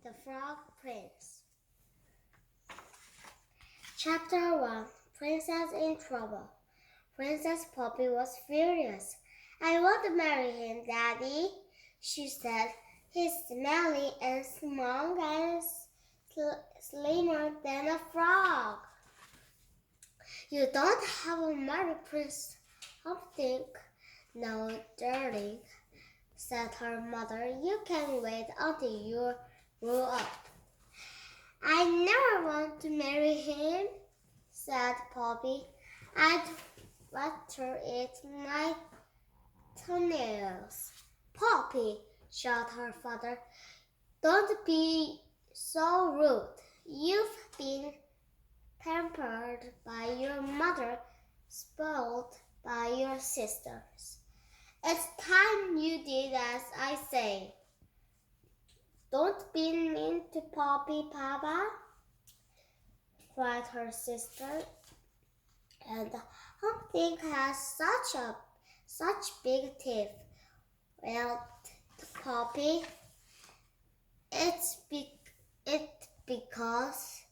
The Frog Prince. Chapter 1. Princess in Trouble. Princess Poppy was furious. "I want to marry him, Daddy," she said. "He's smelly and small and slimmer than a frog." "You don't have a marry Prince Humperdinck now, darling," said her mother. "You can wait until you grow up." "I never want to marry him," said Poppy. "I'd rather eat my toenails." "Poppy," shouted her father, "don't be so rude. You've been pampered by your mother, spoiled by your sisters. It's time you did as I say." "Don't be mean to Poppy, Papa," cried her sister. "And Humperdinck has such big teeth." "Well, Poppy, it's because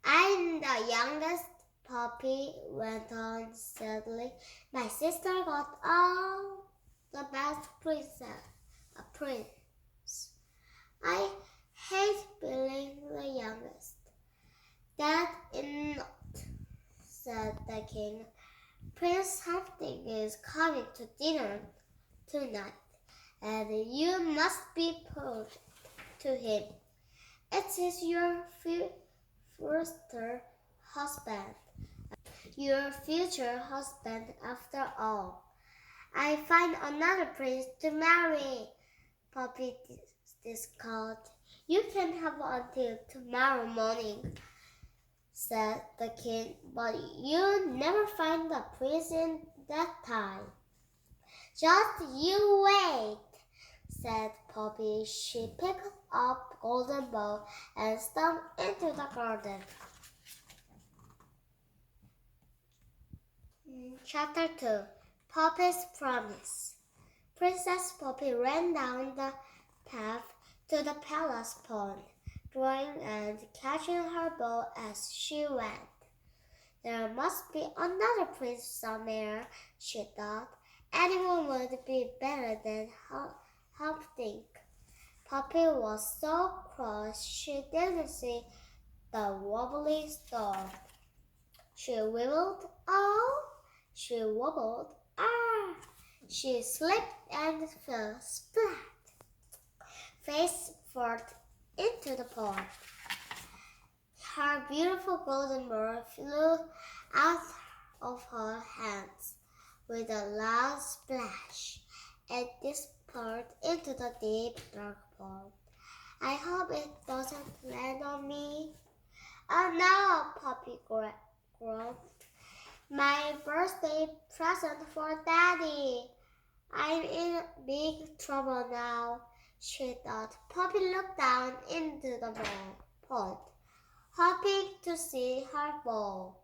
I'm the youngest," Poppy went on sadly. "My sister got all the best prince. I hate being the youngest." "That is not," said the king. "Prince Humperdinck is coming to dinner tonight, and you must be polite to him. It is your future husband, after all." "I find another prince to marry," Poppy discoursed. "You can have until tomorrow morning," said the king, "but you'll never find the prince in that time." "Just you wait," said Poppy. She picked up Golden Boy and stomped into the garden. Chapter 2. Poppy's Promise. Princess Poppy ran down the path to the palace pond, throwing and catching her ball as she went. "There must be another prince somewhere," she thought. "Anyone would be better than Humperdinck." Poppy was so cross she didn't see the wobbly storm. She wibbled, oh! She wobbled, ah! She slipped and fell splat, face first into the pond. Her beautiful golden ball flew out of her hands with a loud splash and disappeared into the deep, dark pond. "I hope it doesn't land on me." "Oh no," Poppy groaned. "My birthday present for Daddy. I'm in big trouble now," she thought. Poppy looked down into the pond, hoping to see her ball.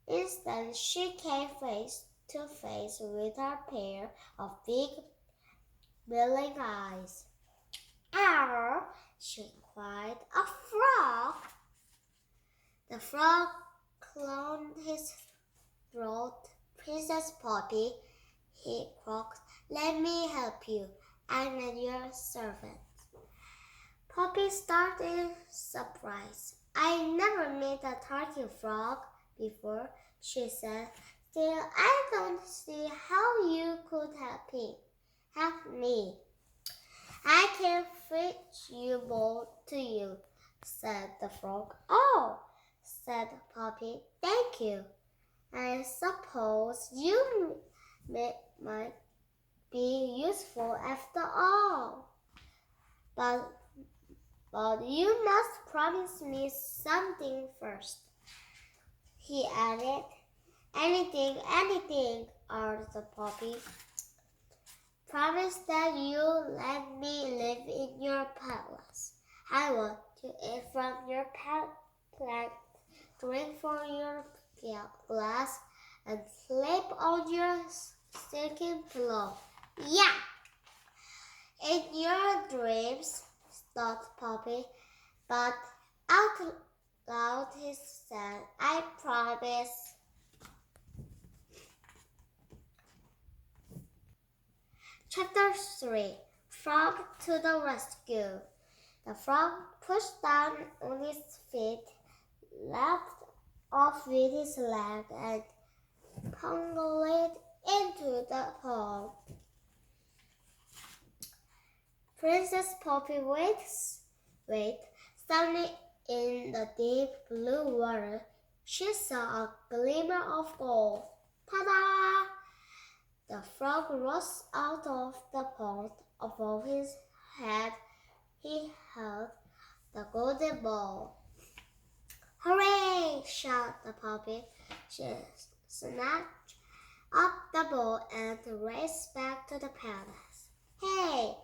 Instead, she came face to face with a pair of big, blinking eyes. "Ow!" she cried. "A frog!" The frog cleared his throat. "Princess Poppy," he croaked, "let me help you. I'm your servant." Poppy started in surprise. "I never met a talking frog before," she said. "Still, I don't see how you could help me. I can fetch your ball to you," said the frog. "Oh," said Poppy, "thank you. I suppose you might be useful after all. But you must promise me something first," he added. Anything," urged Poppy. "Promise that you'll let me live in your palace. I want to eat from your plate, drink from your glass, and sleep on your silken pillow." "Yeah, in your dreams," thought Poppy. but out loud he said, I promise. Chapter 3. Frog to the rescue. The frog pushed down on his feet, leapt off with his leg, and plunged into the pool. Princess Poppy waits. Standing in the deep blue water, she saw a glimmer of gold. Ta-da! The frog rose out of the pond. Above his head, he held the golden ball. Hooray! shouted the puppy. She snatched up the ball and raced back to the palace. Hey!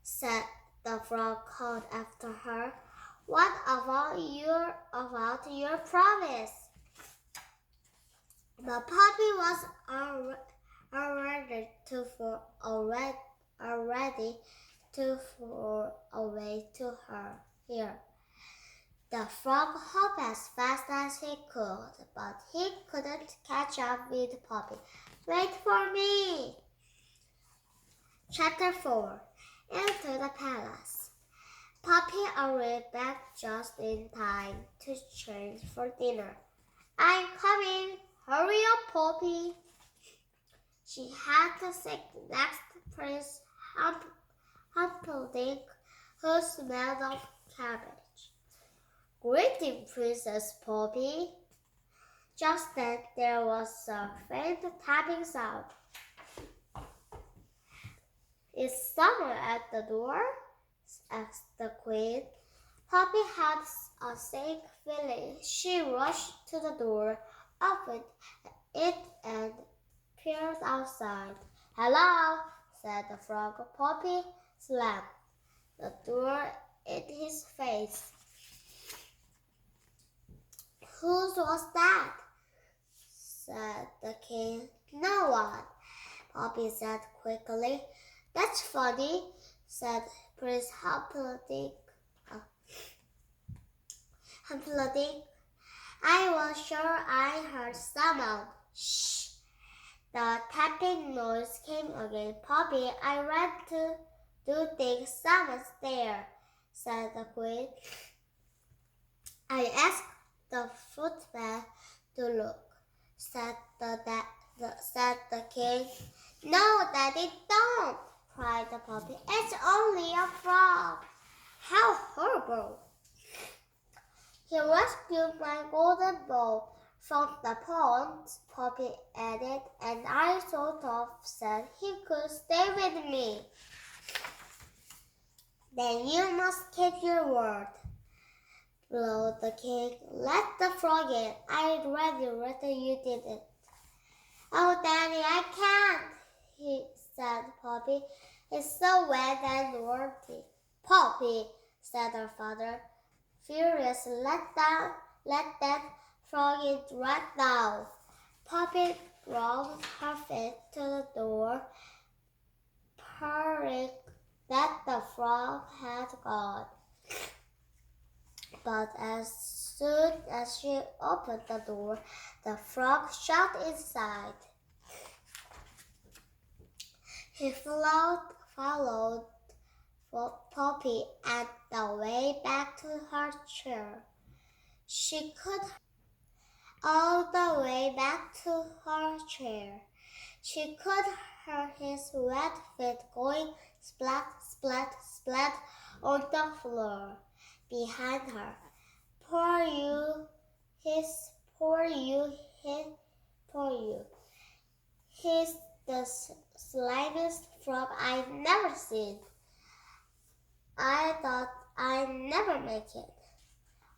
said the frog, called after her. What about your promise? The puppy was already too far away to her here. The frog hopped as fast as he could, but he couldn't catch up with Poppy. Wait for me! Chapter 4. Into the palace. Poppy arrived back just in time to change for dinner. I'm coming! Hurry up, Poppy! She had to sit next to Prince Humperdinck, who smelled of cabbage. Greeting, Princess Poppy. Just then there was a faint tapping sound. Is someone at the door? Asked the Queen. Poppy had a sick feeling. She rushed to the door, opened it, and peered outside. Hello, said the frog. Poppy slammed the door in his face. Whose was that? Said the king. No one, Poppy said quickly. That's funny, said Prince Humperdinck. I was sure I heard someone. Shh. The tapping noise came again. Poppy, I ran to do think someone's there, said the Queen. I asked the footman to look, said the king. No, Daddy, don't, cried the puppy. It's only a frog. How horrible! He rescued my golden ball from the pond, Poppy added, and I sort of said he could stay with me. Then you must keep your word, blowed the king. Let the frog in. I'd rather you didn't. Oh, Daddy, I can't, said Poppy. It's so wet and dirty. Poppy, said her father, furious. Let that frog in right now. Poppy brought her feet to the door, purring that the frog had gone. But as soon as she opened the door, the frog shot inside. He followed Poppy and the way back to her chair. She could hear his wet feet going splat, splat, splat on the floor behind her. Poor you. He's the slimiest frog I've never seen. I thought I'd never make it.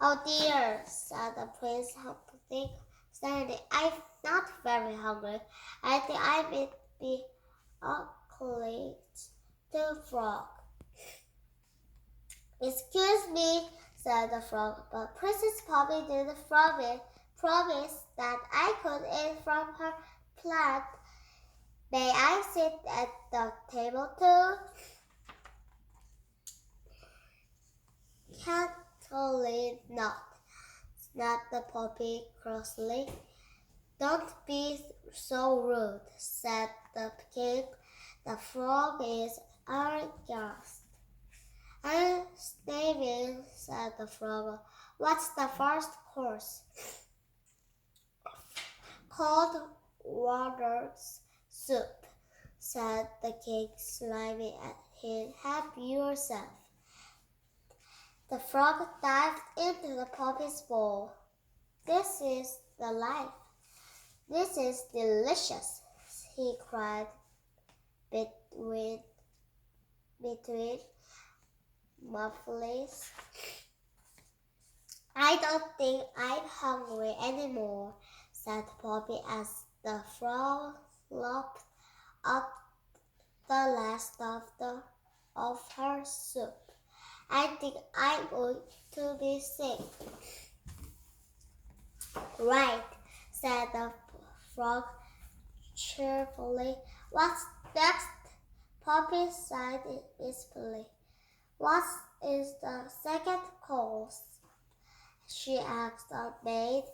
Oh dear, said the Prince Humperdinck, standing. I'm not very hungry. I think I may be ugly to the frog. Excuse me, said the frog, but Princess Poppy didn't promise that I could eat from her plant. May I sit at the table too? Certainly not, snapped the puppy crossly. Don't be so rude, said the king. The frog is our guest. I'm starving, said the frog. What's the first course? Cold water soup, said the king, smiling at him. Help yourself. The frog dived into the puppy's bowl. This is the life. This is delicious, he cried between mouthfuls. I don't think I'm hungry anymore, said Poppy as the frog lopped up the last of her soup. I think I'm going to be sick. Right, said the frog cheerfully. What's next? Poppy sighed wistfully. What is the second course? She asked the maid.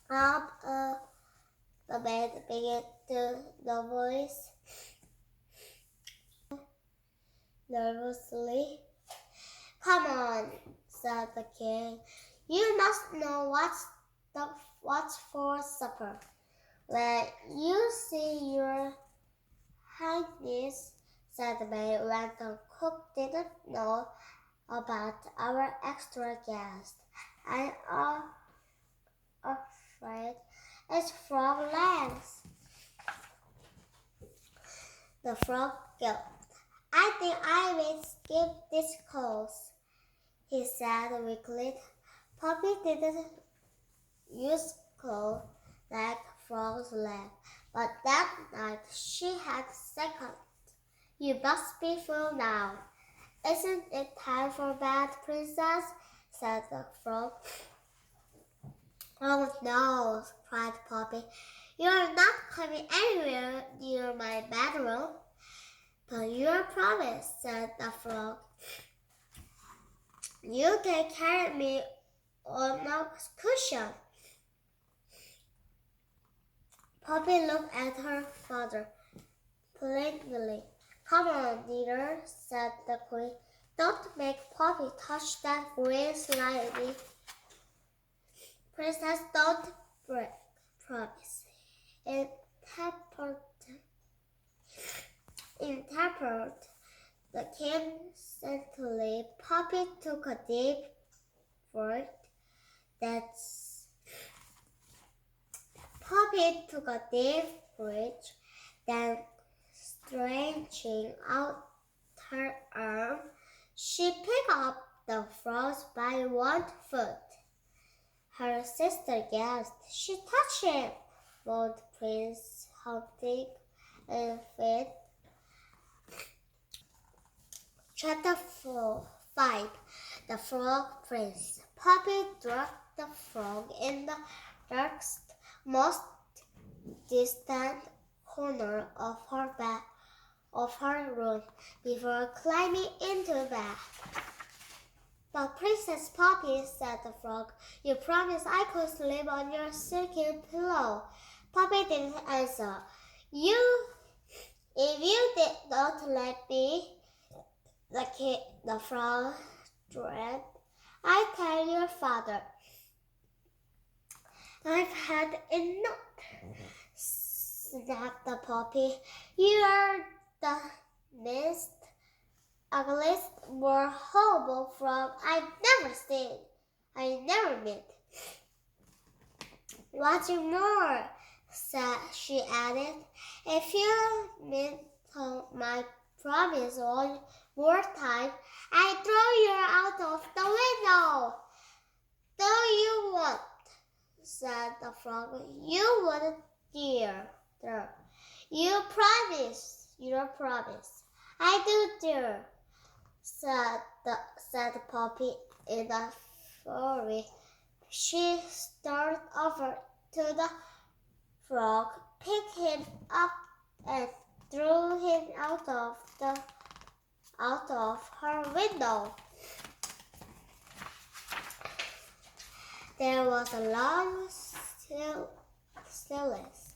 The maid began to the voice nervously. Come on, said the king. You must know what's for supper. When you see your highness, said the maid, when the cook didn't know about our extra guest. I'm afraid it's frog legs. The frog gulped. I think I will skip this course, he said weakly. Poppy didn't use claw like frog's leg, but that night she had second. You must be full now. Isn't it time for bed, princess? Said the frog. Oh no, cried Poppy. You're not coming anywhere near my bedroom. But your promise, said the frog. You can carry me on a cushion. Poppy looked at her father pleadingly. Come on, dear, said the queen. Don't make Poppy touch that green slimy. Princess, don't break promise. Interpreted the king gently. Poppy took a deep breath. Poppy took a deep breath, then stretching out her arm, she picked up the frog by one foot. Her sister gasped. She touched him, moaned Prince Humphrey and Finn. Chapter 5. The Frog Prince. Poppy dropped the frog in the darkest, most distant corner of her room before climbing into bed. But Princess Poppy, said the frog, you promised I could sleep on your silken pillow. Poppy didn't answer. If you did not let me, the frog dread, I tell your father. I've had enough, snapped the Poppy. You are the ugliest, more horrible frog I've never seen. I never met. What's more, she added, if you meet my promise one more time, I throw you out of the window. No, you won't, said the frog. You wouldn't dare. You promise. I do dare, said Poppy in a fury. She started over to the frog, picked him up, and threw him out of her window. There was a long stillness,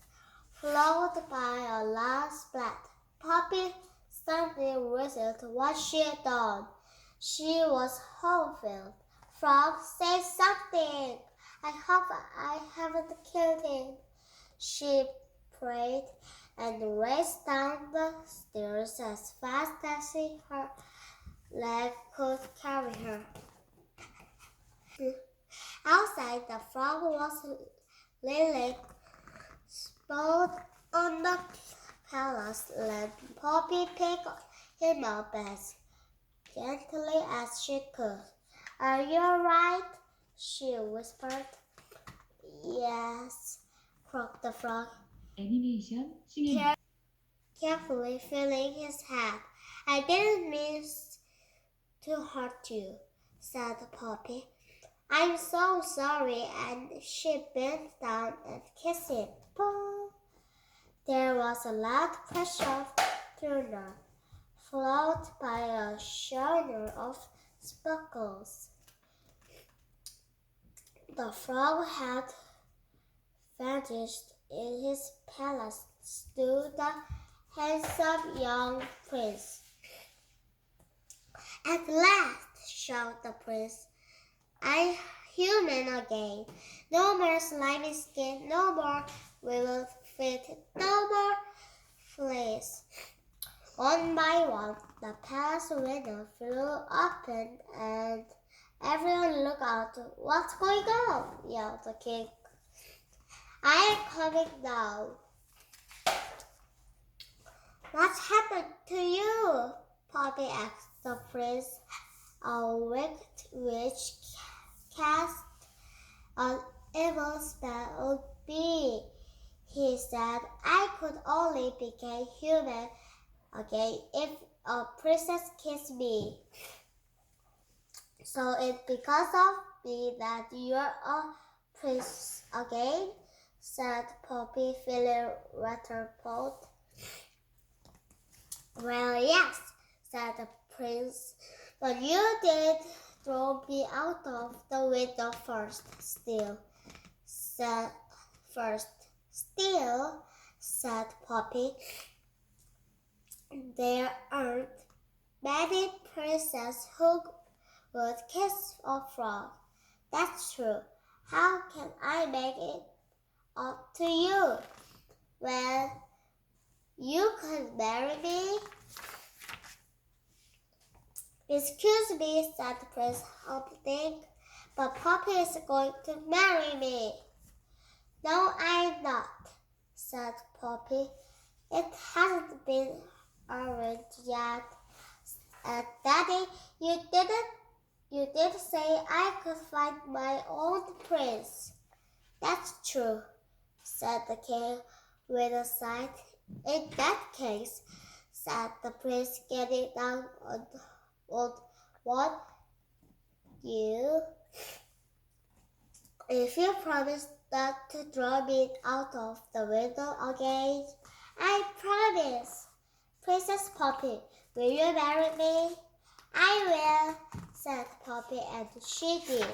followed by a loud splat. Poppy suddenly whistled what she had done. She was horrified. Frog, say something. I hope I haven't killed him. She prayed and raced down the stairs as fast as her leg could carry her. Outside, the frog was lying sprawled on the palace lawn. Poppy picked him up as gently as she could. Are you all right? She whispered. Yes, croaked the frog, 애니메이션 승인. carefully feeling his head. I didn't mean to hurt you, said Poppy. I'm so sorry, and she bent down and kissed him. There was a loud crash of thunder, followed by a shower of sparkles. The frog had vanished. In his palace stood the handsome young prince. At last, shouted the prince, I'm human again. No more slimy skin, no more wrinkled feet, no more fleas. One by one, the palace window flew open and everyone looked out. What's going on? Yelled the king. I am coming down. What's happened to you? Poppy asked the prince. A wicked witch cast an evil spell on me. He said I could only become human again if a princess kissed me. So it's because of me that you're a prince again, said Poppy, feeling rather bold. Well, yes, said the prince, but you did throw me out of the window first, said Poppy. There aren't many princes who would kiss a frog. That's true. How can I make it up to you? Well, you could marry me. Excuse me, said the prince, humbling, but Poppy is going to marry me. No, I'm not, said Poppy. It hasn't been arranged yet. Daddy, you did say I could find my own prince. That's true, said the king with a sigh. In that case, said the prince, getting down on one knee, if you promise not to throw me out of the window again, I promise. Princess Poppy, will you marry me? I will, said Poppy, and she did.